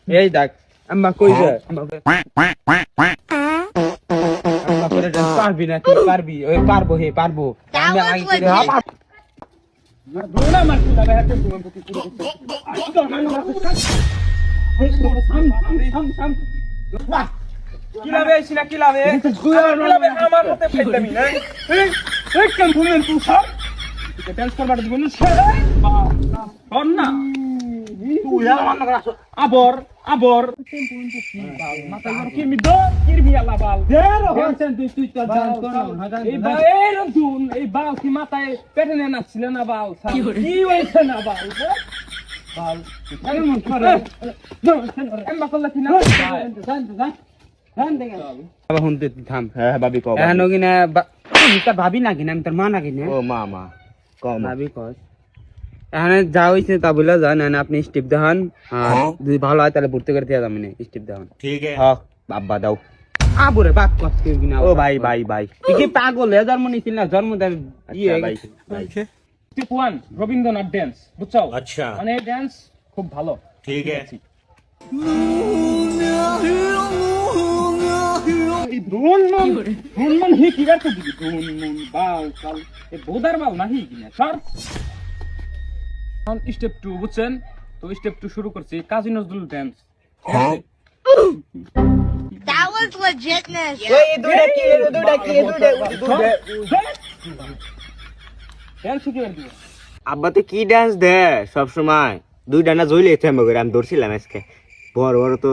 এই দেখ আম্মা কই যায় আম্মা করে ডান্স পারবি না তুই পারবি ওই পারবো হে পারবো আমি আগে করে দোনা মার তুই লাগা হাতে তুমি বুকি পুরো কিলাবে সিনা কিলাবে আমার হাতে ফাইলামি না এই কেন ভুলেন তুই সব ডান্স করবার দিব না শোন না তুই আমার লাগা আবর আবর মাথা কি মি দর কিরমি আলা বাল টেনশন তুই তো ডান্স কর এই বা এই রতুন এই বাল কি মাথায় পেটে না ছিল না বাল কি হইছে না বাল বাল কেন মন করে এমবা করলা কি না জান দেখা বাবা হুনতে থাম হ্যাঁ ভাবি কও এখন কিনা তোর ভাবি না কিনা আমি তোর মা না কিনা ও মা মা কও ভাবি কস এখানে যা হইছে তা বলে যান এখানে আপনি স্টিপ দেখান আর যদি ভালো হয় তাহলে ভর্তি করে দিয়ে যাবেন স্টিপ দেখান ঠিক আছে হ্যাঁ বাবা দাও আবরে বাপ কস কেউ কিনা ও ভাই ভাই ভাই তুই কি পাগল হে জন্ম নিছিল না জন্ম দেয় আচ্ছা ভাই ভাই স্টেপ 1 রবীন্দ্রনাথ ডান্স বুঝছো আচ্ছা মানে ডান্স খুব ভালো ঠিক আছে এই ধুন মন হি কি করতে দিবি ধুন মন বাল কাল এ বোদার বাল নাহি কিনা সর স্টেপ 2 বুঝছেন তো স্টেপ 2 শুরু করছি Kazi Nazrul dance That was legitness. ওই দুইটা কি ডান্স শিখে দিব আব্বা তো কি ডান্স দে সব সময় দুই ডানা জইলে থেমে করে আমি দৌড়ছিলাম আজকে বড় বড় তো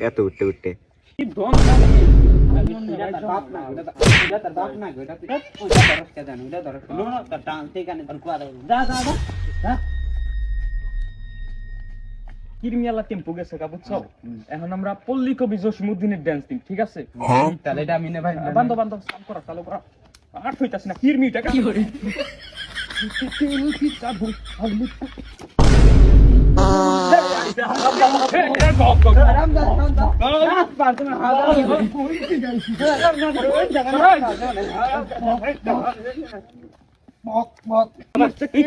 এত উঠতে উঠতে কি ধন বাপ না তার বাপ না ওটা ধরস কে জানো ওটা ধরস নো না তার ডান্স থেকে কানে ধর কুয়া দাও যা কিরমিয়ালা টেম্পো গেছে কা বুঝছো এখন আমরা পল্লী কবি জসিমউদ্দিনের ডান্স দিন ঠিক আছে তাহলে এটা আমি না ভাই বান্ধব বান্ধব সাম করা চালু করা আর হইতাছ না কিরমিটা কি করে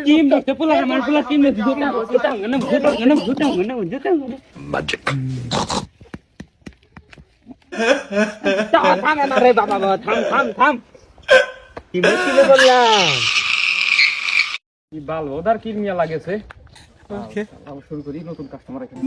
টিম দেখতে পোলা আমার পোলা টিম দেখতে ভুটাং থাম রে বাবা থাম কি বলছিলে বললাম কি বাল ওদার কিরমিয়া লাগেছে ওকে আবার শুরু করি নতুন কাস্টমার এখানে